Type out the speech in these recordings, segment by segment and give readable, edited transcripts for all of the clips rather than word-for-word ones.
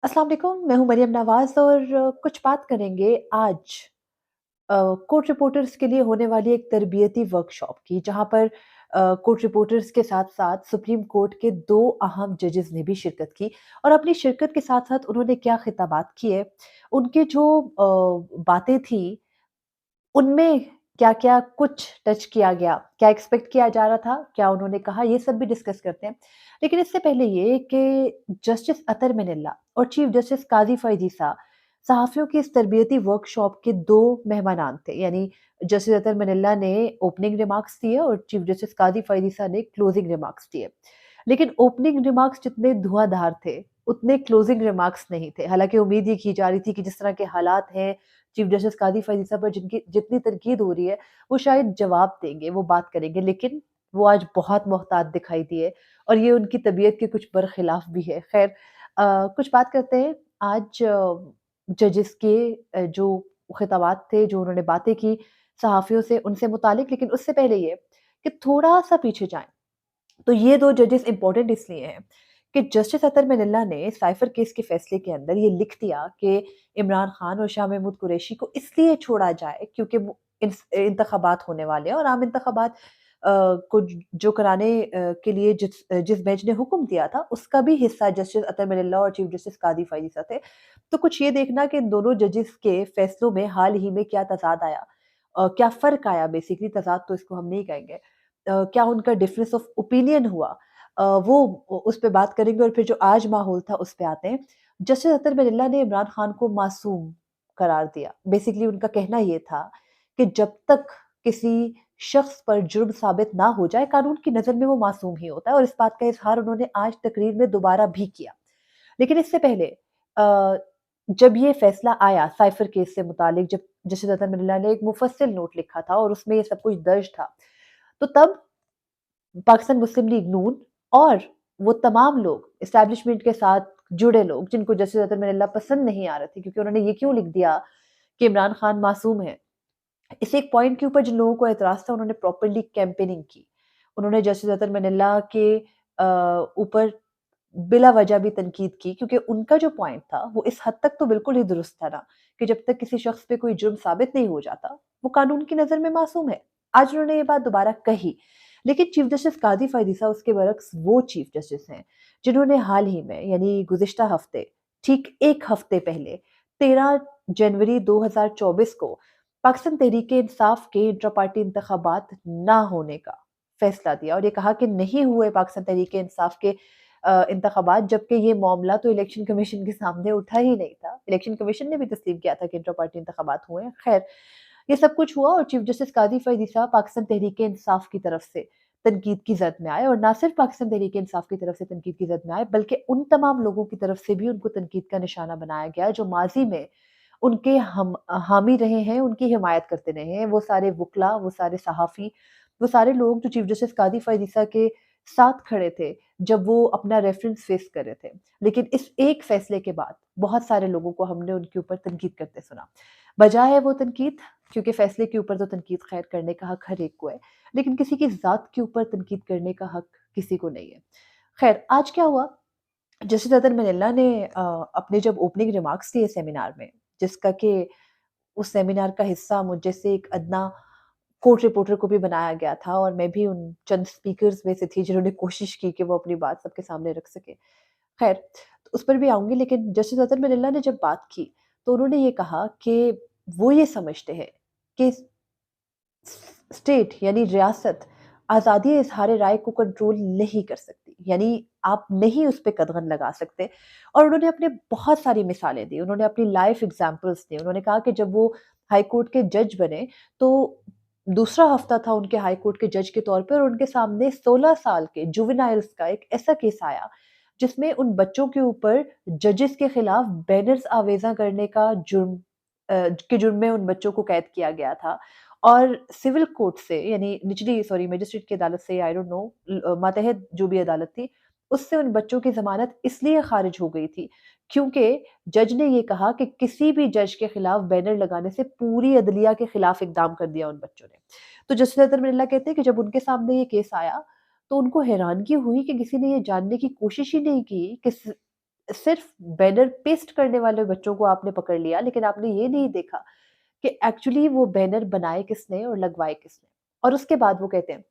अस्सलाम वालेकुम, मैं हूँ मरियम नवाज़ और कुछ बात करेंगे आज कोर्ट रिपोर्टर्स के लिए होने वाली एक तरबियती वर्कशॉप की, जहाँ पर कोर्ट रिपोर्टर्स के साथ-साथ सुप्रीम कोर्ट के 2 अहम जजेस ने भी शिरकत की और अपनी शिरकत के साथ-साथ उन्होंने क्या खिताबात किए, उनके जो बातें थी उनमें क्या-क्या कुछ टच किया गया? क्या एक्सपेक्ट किया जा रहा था? क्या उन्होंने कहा? ये सब भी डिस्कस करते हैं। लेकिन इससे पहले ये कि जस्टिस अतर मिनल्ला और चीफ जस्टिस काज़ी फ़ाइज़ ईसा सहाफ़ियों की इस तरबियती वर्कशॉप के 2 मेहमानान थे। यानी जस्टिस अतर मिनल्ला ने ओपनिंग रिमार्क्स दिए और चीफ जस्टिस काज़ी फ़ाइज़ ईसा ने क्लोजिंग रिमार्क्स दिए। लेकिन ओपनिंग रिमार्क्स जितने धुआंधार थे, उतने क्लोजिंग रिमार्क्स नहीं थे। हालाँकि उम्मीद ये की जा रही थी कि जिस तरह के हालात हैं चीफ जस्टिस काज़ी फ़ाइज़ ईसा पर जिनकी जितनी तनकीद हो रही है, वो शायद जवाब देंगे, वो बात करेंगे, लेकिन वो आज बहुत मोहतात दिखाई दिए और ये उनकी तबीयत के कुछ बरखिलाफ भी है। ख़ैर कुछ बात करते हैं आज जजेस के जो खिताबात थे, जो उन्होंने बातें की सहाफ़ियों से, उनसे मुतालिक लेकिन उससे पहले ये कि थोड़ा-सा पीछे जाएँ। तो ये 2 जजेस इम्पोर्टेंट इसलिए हैं कि जस्टिस अतर मिनल्ला ने साइफर केस के फैसले के अंदर ये लिख दिया कि इमरान खान और शाह महमूद कुरैशी को इसलिए छोड़ा जाए क्योंकि वो इंतखाबात होने वाले हैं और आम इंतखाबात को जो कराने के लिए जिस बेंच ने हुक्म दिया था उसका भी हिस्सा जस्टिस अतर मिनल्ला और चीफ जस्टिस कादी फाइज़ थे। तो कुछ ये देखना कि इन दोनों जजेस के फैसलों में हाल ही में क्या तज़ाद आया, क्या फ़र्क आया, बेसिकली तज़ाद तो इसको हम नहीं कहेंगे। क्या उनका डिफरेंस ऑफ ओपिनियन हुआ, वो उस पे बात करेंगे और फिर जो आज माहौल था उस पे आते हैं। जस्टिस अतर मिनल्ला ने इमरान खान को मासूम करार दिया। बेसिकली उनका कहना ये था कि जब तक किसी शख्स पर जुर्म साबित ना हो जाए, कानून की नज़र में वो मासूम ही होता है और इस बात का इज़हार उन्होंने आज तकरीर में दोबारा भी किया। लेकिन इससे पहले जब ये फैसला आया साइफर केस से मुतालिक, जब जस्टिस अतर मिनल्ला ने एक मुफस्सिल नोट लिखा था और उसमें ये सब कुछ दर्ज था, तो तब पाकिस्तान मुस्लिम लीग नून और वो तमाम लोग एस्टेब्लिशमेंट के साथ जुड़े लोग जिनको जस्टिस अतर मिनल्ला पसंद नहीं आ रहे थे क्योंकि उन्होंने ये क्यों लिख दिया कि इमरान खान मासूम है। इस एक पॉइंट के ऊपर जिन लोगों को एतराज़ था उन्होंने प्रॉपर्ली कैंपेनिंग की। उन्होंने जस्टिस अतर मिनल्ला के ऊपर बिला वजह भी तनकीद की क्योंकि उनका जो पॉइंट था वो इस हद तक तो बिल्कुल ही दुरुस्त था ना कि जब तक किसी शख्स पे कोई जुर्म साबित नहीं हो जाता, वो कानून की नज़र में मासूम है। आज उन्होंने ये बात दोबारा कही। लेकिन चीफ जस्टिस काज़ी फ़ाइज़ ईसा उसके बरक्स वो चीफ जस्टिस हैं, जिन्होंने हाल ही में यानी गुज़िश्ता हफ़्ते, ठीक 1 हफ़्ते पहले 13 जनवरी 2024 को पाकिस्तान तहरीक-ए-इंसाफ के इंट्रा पार्टी इंतखाबात ना होने का फैसला दिया और ये कहा कि नहीं हुए पाकिस्तान तहरीक-ए-इंसाफ के इंतखाबात, जबकि ये मामला तो इलेक्शन कमीशन के सामने उठा ही नहीं था। इलेक्शन कमीशन ने भी तस्लीम किया था कि इंटर पार्टी इंतखाबात हुए हैं। खैर, ये सब कुछ हुआ और चीफ जस्टिस काज़ी फ़ाइज़ ईसा पाकिस्तान तहरीक-ए-इंसाफ की तरफ से तनकीद की ज़द में आए और ना सिर्फ पाकिस्तान तहरीक-ए-इंसाफ की तरफ से तनकीद की ज़द में आए, बल्कि उन तमाम लोगों की तरफ से भी उनको तनकीद का निशाना बनाया गया जो माज़ी में उनके हम हामी रहे हैं, उनकी हिमायत करते रहे हैं। वो सारे वुकला, वो सारे सहाफ़ी, वो सारे लोग जो चीफ जस्टिस काज़ी फ़ाइज़ ईसा के साथ खड़े थे, जब वो अपना रेफ़रेंस फ़ेस कर रहे थे। लेकिन इस एक फ़ैसले के बाद बहुत सारे लोगों को हमने उनके ऊपर तनकीद करते सुना। वजह है वो तनकीद, क्योंकि फ़ैसले के ऊपर तो तनकीद ख़ैर करने का हक़ हर एक को है, लेकिन किसी की ज़ात के ऊपर तनकीद करने का हक़ किसी को नहीं है। ख़ैर, आज क्या हुआ, जस्टिस अतर मिनल्ला ने अपने जब ओपनिंग रिमार्क्स दिए सेमिनार में, जिसका कि उस सेमिनार का हिस्सा मुझ जैसे एक अदना कोर्ट रिपोर्टर को भी बनाया गया था और मैं भी उन चंद स्पीकर्स में से थी जिन्होंने कोशिश की कि वो अपनी बात सबके सामने रख सके। खैर, तो उस पर भी आऊँगी, लेकिन जस्टिस अतर मिनल्ला ने जब बात की, तो उन्होंने ये कहा कि वो ये समझते हैं कि स्टेट यानी रियासत आज़ादी इज़हार राय को कंट्रोल नहीं कर सकती। यानी आप नहीं उस पे कदगन लगा सकते और उन्होंने अपने बहुत सारी मिसालें दी। उन्होंने अपनी लाइफ़ एग्ज़ाम्पल्स दी। उन्होंने कहा कि जब वो हाई कोर्ट के जज बने, तो दूसरा हफ़्ता था उनके हाई कोर्ट के जज के तौर पे और उनके सामने 16 साल के जुवेनाइल्स का एक ऐसा केस आया, जिसमें उन बच्चों के ऊपर जजेस के खिलाफ बैनर्स आवेज़ा करने का के जुर्म में उन बच्चों को कैद किया गया था। और सिविल कोर्ट से यानी निचली सॉरी मजिस्ट्रेट की अदालत से, आई डोंट नो, मातहत जो भी अदालत थी, उससे उन बच्चों की ज़मानत इसलिए ख़ारिज हो गई थी, क्योंकि जज ने ये कहा कि किसी भी जज के खिलाफ बैनर लगाने से पूरी अदलिया के खिलाफ इक़दाम कर दिया उन बच्चों ने। तो जस्टिस अतर मिर्ज़ा कहते हैं कि जब उनके सामने ये केस आया, तो उनको हैरानगी हुई कि किसी ने ये जानने की कोशिश ही नहीं की कि صرف بینر پیسٹ کرنے والے بچوں کو آپ نے پکڑ لیا، لیکن آپ نے یہ نہیں دیکھا کہ ایکچولی وہ بینر بنائے کس نے اور لگوائے کس نے۔ اور اس کے بعد وہ کہتے ہیں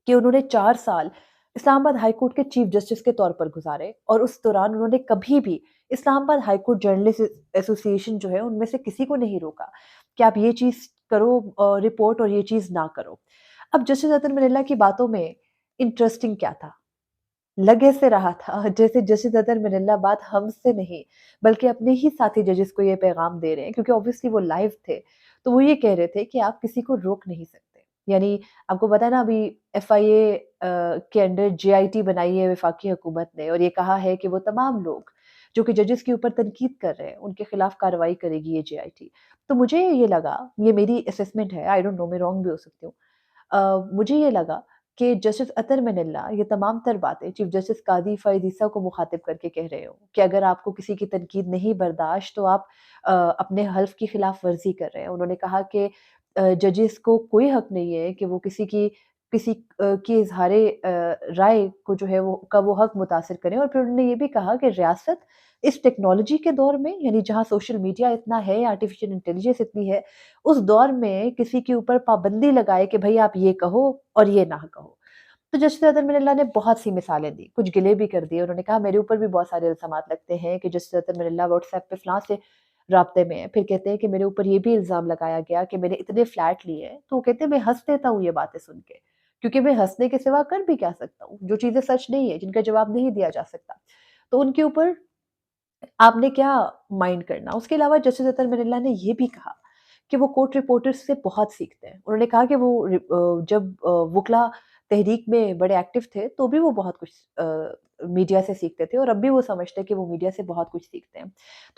کہ انہوں نے 4 سال اسلام آباد ہائی کورٹ کے چیف جسٹس کے طور پر گزارے، اور اس دوران انہوں نے کبھی بھی اسلام آباد ہائی کورٹ جرنلسٹ ایسوسی ایشن جو ہے ان میں سے کسی کو نہیں روکا کہ آپ یہ چیز کرو رپورٹ اور یہ چیز نہ کرو۔ اب جسٹس اطہر من اللہ کی باتوں میں انٹرسٹنگ کیا تھا؟ لگے سے رہا تھا جیسے جسٹس اطہر من اللہ بات ہم سے نہیں بلکہ اپنے ہی ساتھی ججز کو یہ پیغام دے رہے ہیں، کیونکہ obviously وہ لائیو تھے، تو وہ یہ کہہ رہے تھے کہ آپ کسی کو روک نہیں سکتے۔ یعنی آپ کو پتا ہے نا، ابھی ایف آئی اے کے انڈر جے آئی ٹی بنائی ہے وفاقی حکومت نے، اور یہ کہا ہے کہ وہ تمام لوگ جو کہ ججز کے اوپر تنقید کر رہے ہیں ان کے خلاف کارروائی کرے گی یہ جے آئی ٹی۔ تو مجھے یہ لگا، یہ میری اسیسمنٹ ہے، آئی ڈونٹ نو، میں رانگ بھی ہو سکتی ہوں، مجھے یہ لگا کہ جسٹس اطہر من اللہ یہ تمام تر باتیں چیف جسٹس قاضی فائز عیسیٰ کو مخاطب کر کے کہہ رہے ہوں کہ اگر آپ کو کسی کی تنقید نہیں برداشت تو آپ اپنے حلف کی خلاف ورزی کر رہے ہیں۔ انہوں نے کہا کہ ججز کو کوئی حق نہیں ہے کہ وہ کسی کی اظہار رائے کو جو ہے وہ حق متاثر کریں، اور پھر انہوں نے یہ بھی کہا کہ ریاست اس ٹیکنالوجی کے دور میں، یعنی جہاں سوشل میڈیا اتنا ہے، آرٹیفیشل انٹیلیجنس اتنی ہے، اس دور میں کسی کے اوپر پابندی لگائے کہ بھئی آپ یہ کہو اور یہ نہ کہو۔ تو جسٹس اطہر من اللہ نے بہت سی مثالیں دی، کچھ گلے بھی کر دیے۔ انہوں نے کہا میرے اوپر بھی بہت سارے الزامات لگتے ہیں کہ جسٹس اطہر من اللہ واٹس ایپ پہ فلاں سے رابطے میں ہیں، پھر کہتے ہیں کہ میرے اوپر یہ بھی الزام لگایا گیا کہ میں نے اتنے فلیٹ لیے ہیں، تو وہ کہتے ہیں میں ہنس دیتا ہوں یہ باتیں سن کے، کیونکہ میں ہنسنے کے سوا کر بھی کیا سکتا ہوں، جو چیزیں سچ نہیں ہیں، جن کا جواب نہیں دیا جا سکتا، تو ان کے اوپر آپ نے کیا مائنڈ کرنا۔ اس کے علاوہ جسٹس اطہر من اللہ نے یہ بھی کہا کہ وہ کورٹ رپورٹرز سے بہت سیکھتے ہیں۔ انہوں نے کہا کہ وہ جب وکلا تحریک میں بڑے ایکٹیو تھے تو بھی وہ بہت کچھ میڈیا سے سیکھتے تھے، اور اب بھی وہ سمجھتے ہیں کہ وہ میڈیا سے بہت کچھ سیکھتے ہیں۔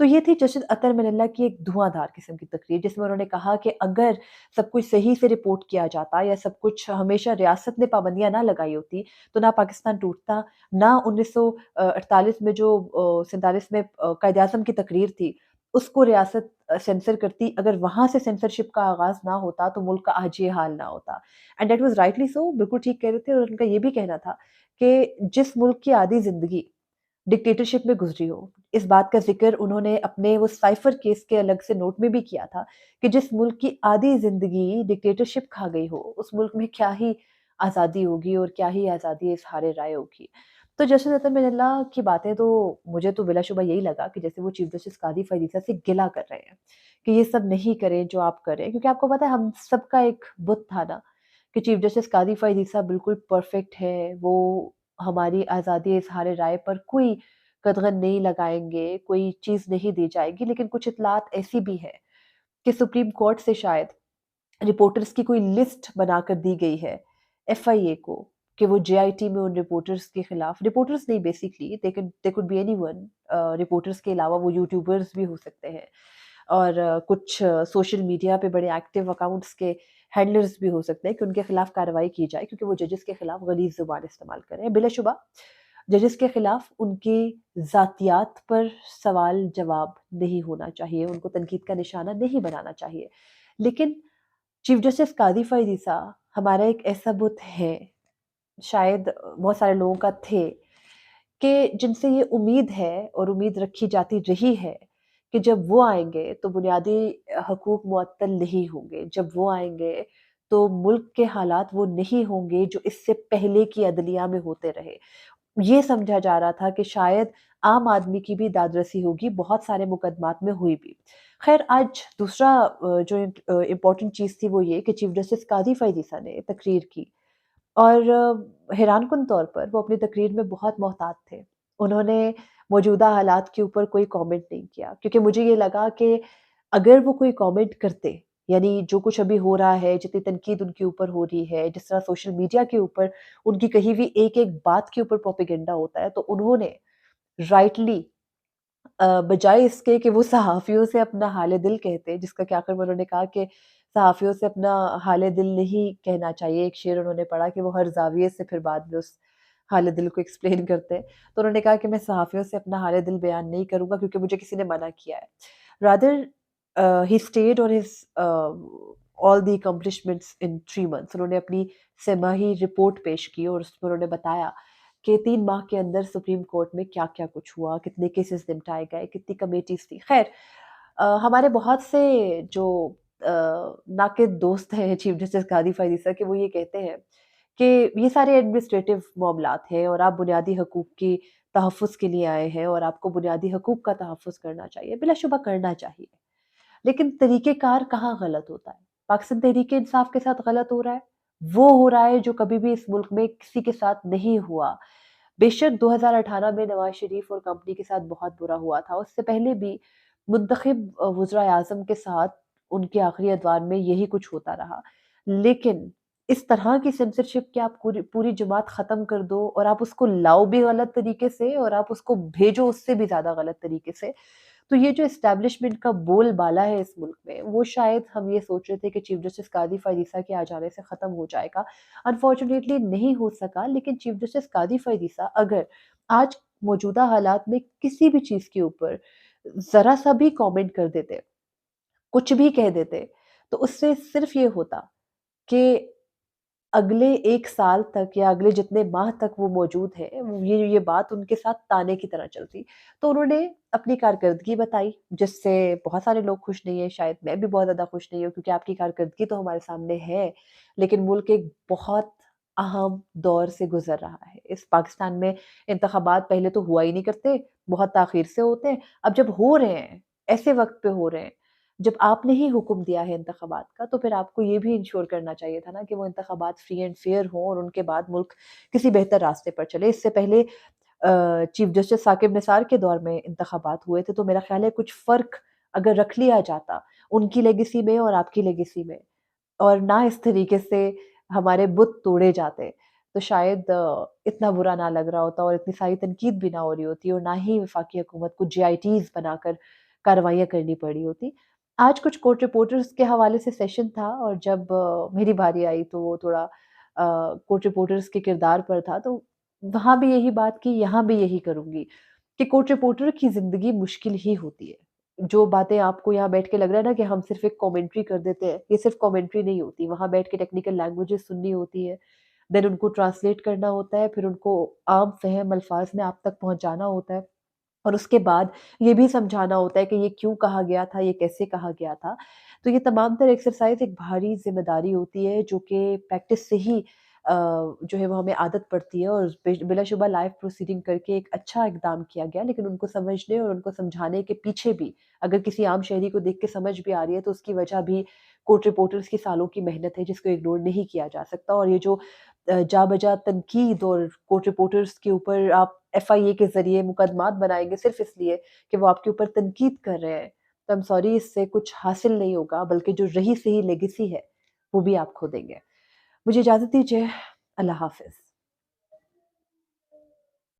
تو یہ تھی جسٹس اطہر من اللہ کی ایک دھواں دھار قسم کی تقریر، جس میں انہوں نے کہا کہ اگر سب کچھ صحیح سے رپورٹ کیا جاتا یا سب کچھ ہمیشہ ریاست نے پابندیاں نہ لگائی ہوتی تو نہ پاکستان ٹوٹتا، نہ 1948 میں جو 47 میں قائد اعظم کی تقریر تھی اس کو ریاست سینسر کرتی، اگر وہاں سے سینسرشپ کا آغاز نہ ہوتا تو ملک کا آج یہ حال نہ ہوتا۔ And that was rightly so, بالکل ٹھیک کہہ رہے تھے، اور ان کا یہ بھی کہنا تھا کہ جس ملک کی آدھی زندگی ڈکٹیٹرشپ میں گزری ہو، اس بات کا ذکر انہوں نے اپنے وہ سائفر کیس کے الگ سے نوٹ میں بھی کیا تھا کہ جس ملک کی آدھی زندگی ڈکٹیٹرشپ کھا گئی ہو اس ملک میں کیا ہی آزادی ہوگی اور کیا ہی آزادی اظہار رائے ہوگی۔ تو جسٹس اطہر من اللہ کی باتیں تو مجھے تو بلا شبہ یہی لگا کہ جیسے وہ چیف جسٹس قاضی فائز عیسیٰ سے گلہ کر رہے ہیں کہ یہ سب نہیں کریں جو آپ کر رہے ہیں، کیونکہ آپ کو پتہ ہے ہم سب کا ایک بت تھا نا کہ چیف جسٹس قاضی فائز عیسیٰ بالکل پرفیکٹ ہے، وہ ہماری آزادی اظہار رائے پر کوئی قدغن نہیں لگائیں گے، کوئی چیز نہیں دی جائے گی، لیکن کچھ اطلاعات ایسی بھی ہے کہ سپریم کورٹ سے شاید رپورٹرز کی کوئی لسٹ بنا کر دی گئی ہے ایف آئی اے کو کہ وہ جے آئی ٹی میں ان رپورٹرز کے خلاف، رپورٹرز نہیں basically they could be anyone، reporters کے علاوہ وہ یوٹیوبرز بھی ہو سکتے ہیں، اور کچھ سوشل میڈیا پہ بڑے ایکٹیو اکاؤنٹس کے ہینڈلرز بھی ہو سکتے ہیں کہ ان کے خلاف کارروائی کی جائے، کیونکہ وہ ججز کے خلاف غلیظ زبان استعمال کر رہے ہیں۔ بلا شبہ ججز کے خلاف ان کی ذاتیات پر سوال جواب نہیں ہونا چاہیے، ان کو تنقید کا نشانہ نہیں بنانا چاہیے، لیکن چیف جسٹس قاضی فائز عیسیٰ ہمارا ایک ایسا بت ہے، شاید بہت سارے لوگوں کا تھے، کہ جن سے یہ امید ہے اور امید رکھی جاتی رہی ہے کہ جب وہ آئیں گے تو بنیادی حقوق معطل نہیں ہوں گے، جب وہ آئیں گے تو ملک کے حالات وہ نہیں ہوں گے جو اس سے پہلے کی عدلیہ میں ہوتے رہے۔ یہ سمجھا جا رہا تھا کہ شاید عام آدمی کی بھی داد رسی ہوگی، بہت سارے مقدمات میں ہوئی بھی۔ خیر آج دوسرا جو امپورٹنٹ چیز تھی وہ یہ کہ چیف جسٹس قاضی فائز عیسیٰ نے تقریر کی، اور حیران کن طور پر وہ اپنی تقریر میں بہت محتاط تھے۔ انہوں نے موجودہ حالات کے اوپر کوئی کامنٹ نہیں کیا، کیونکہ مجھے یہ لگا کہ اگر وہ کوئی کامنٹ کرتے، یعنی جو کچھ ابھی ہو رہا ہے، جتنی تنقید ان کے اوپر ہو رہی ہے، جس طرح سوشل میڈیا کے اوپر ان کی کہی ہوئی ایک ایک بات کے اوپر پروپیگنڈا ہوتا ہے، تو انہوں نے رائٹلی بجائے اس کے کہ وہ صحافیوں سے اپنا حال دل کہتے، جس کا کہ آخر میں انہوں نے کہا کہ صحافیوں سے اپنا حال دل نہیں کہنا چاہیے، ایک شعر انہوں نے پڑھا کہ وہ ہر زاویے سے پھر بعد میں اس حال دل کو ایکسپلین کرتے ہیں، تو انہوں نے کہا کہ میں صحافیوں سے اپنا حال دل بیان نہیں کروں گا کیونکہ مجھے کسی نے منع کیا ہے۔ رادر ہی اسٹیڈ اور ہز آل دی اکمپلشمنٹس ان 3 months، انہوں نے اپنی سہ ماہی رپورٹ پیش کی اور اس میں انہوں نے بتایا کہ 3 माह के अंदर सुप्रीम कोर्ट में क्या-क्या कुछ हुआ, कितने केसेस निपटाए गए, कितनी कमिटीज़ थी। ख़ैर हमारे बहुत से जो अ, नाक़िद दोस्त हैं चीफ़ जस्टिस काज़ी फ़ायज़ के, वो ये कहते हैं कि ये सारे एडमिनिस्ट्रेटिव मामलात हैं और आप बुनियादी हकूक़ की तहफ़्फ़ुज़ के लिए आए हैं और आपको बुनियादी हकूक़ का तहफ़्फ़ुज़ करना चाहिए, बिलाशुबा करना चाहिए। लेकिन तरीक़ेकार कहाँ गलत होता है? पाकिस्तान तहरीक-ए-इंसाफ़ के साथ गलत हो रहा है, वो हो रहा है जो कभी भी इस मुल्क में किसी के साथ नहीं हुआ। बेशक 2018 में नवाज़ शरीफ और कंपनी के साथ बहुत बुरा हुआ था, उससे पहले भी मुंतखब वज़ीर-ए-आज़म के साथ उनके आखिरी अदवार में यही कुछ होता रहा। लेकिन इस तरह की सेंसरशिप कि आप पूरी पूरी जमात ख़त्म कर दो और आप उसको लाओ भी गलत तरीके से और आप उसको भेजो उससे भी ज़्यादा गलत तरीके से। तो ये जो एस्टेब्लिशमेंट का बोलबाला है इस मुल्क में, वो शायद हम ये सोच रहे थे कि चीफ़ जस्टिस काज़ी फ़ायज़ के आ जाने से ख़त्म हो जाएगा। अनफॉर्चुनेटली नहीं हो सका, लेकिन चीफ़ जस्टिस काज़ी फ़ायज़ अगर आज मौजूदा हालात में किसी भी चीज़ के ऊपर ज़रा-सा भी कमेंट कर देते, कुछ भी कह देते, तो उससे सिर्फ़ ये होता कि अगले 1 साल तक या अगले जितने माह तक वो मौजूद हैं, ये बात उनके साथ ताने की तरह चलती। तो उन्होंने अपनी कारकर्दगी बताई, जिससे बहुत सारे लोग खुश नहीं हैं, शायद मैं भी बहुत ज़्यादा खुश नहीं हूँ क्योंकि आपकी कारकर्दगी तो हमारे सामने है, लेकिन मुल्क एक बहुत अहम दौर से गुज़र रहा है। इस पाकिस्तान में इंतख़ाबात पहले तो हुआ ही नहीं करते, बहुत ताख़ीर से होते हैं। अब जब हो रहे हैं, ऐसे वक़्त पे हो रहे हैं, जब आपने ही हुक्म दिया है इंतख़ाबात का, तो फिर आपको ये भी इंश्योर करना चाहिए था ना कि वो इंतख़ाबात फ्री एंड फेयर हों और उनके बाद मुल्क किसी बेहतर रास्ते पर चले। इससे पहले चीफ़ जस्टिस साकिब निसार के दौर में इंतख़ाबात हुए थे, तो मेरा ख़्याल है कुछ फ़र्क अगर रख लिया जाता, उनकी लेगेसी में और आपकी लेगेसी में, और ना इस तरीके से हमारे बुत तोड़े जाते, तो शायद इतना बुरा ना लग रहा होता और इतनी सारी तनकीद भी ना हो रही होती और ना ही वफ़ाकी हुकूमत को जीआईटीज़ बनाकर कार्रवाइयाँ करनी पड़ी होती। आज कुछ कोर्ट रिपोर्टर्स के हवाले से सेशन था और जब मेरी बारी आई तो वो थोड़ा कोर्ट रिपोर्टर्स के किरदार पर था, तो वहाँ भी यही बात की, यहाँ भी यही करूँगी कि कोर्ट रिपोर्टर की ज़िंदगी मुश्किल ही होती है। जो बातें आपको यहाँ बैठ के लग रहा है ना कि हम सिर्फ़ एक कमेंट्री कर देते हैं, ये सिर्फ़ कमेंट्री नहीं होती। वहाँ बैठ के टेक्निकल लैंग्वेजेज़ सुननी होती है, देन उनको ट्रांसलेट करना होता है, फिर उनको आम फ़हम अल्फ़ाज़ में आप तक पहुँचाना होता है। और उसके बाद ये भी समझाना होता है कि ये क्यों कहा गया था, ये कैसे कहा गया था। तो ये तमाम तर एक्सरसाइज़ एक भारी ज़िम्मेदारी होती है जो कि प्रैक्टिस से ही जो है वो हमें आदत पड़ती है और बिलाशुबा लाइव प्रोसीडिंग करके एक अच्छा इक़दाम किया गया। लेकिन उनको समझने और उनको समझाने के पीछे भी अगर किसी आम शहरी को देख के समझ भी आ रही है तो उसकी वजह भी कोर्ट रिपोर्टर्स की सालों की मेहनत है जिसको इग्नोर नहीं किया जा सकता। और ये जो जा-बजा तनकीद और कोर्ट रिपोर्टर्स के ऊपर आप एफआईए के ज़रिए मुकदमात बनाएँगे सिर्फ़ इसलिए कि वो आपके ऊपर तनकीद कर रहे हैं, तो आई एम सॉरी इससे कुछ हासिल नहीं होगा बल्कि जो रही-सही लेगेसी है, वो भी आप खो देंगे। मुझे इजाज़त दीजिए, अल्लाह हाफ़िज़।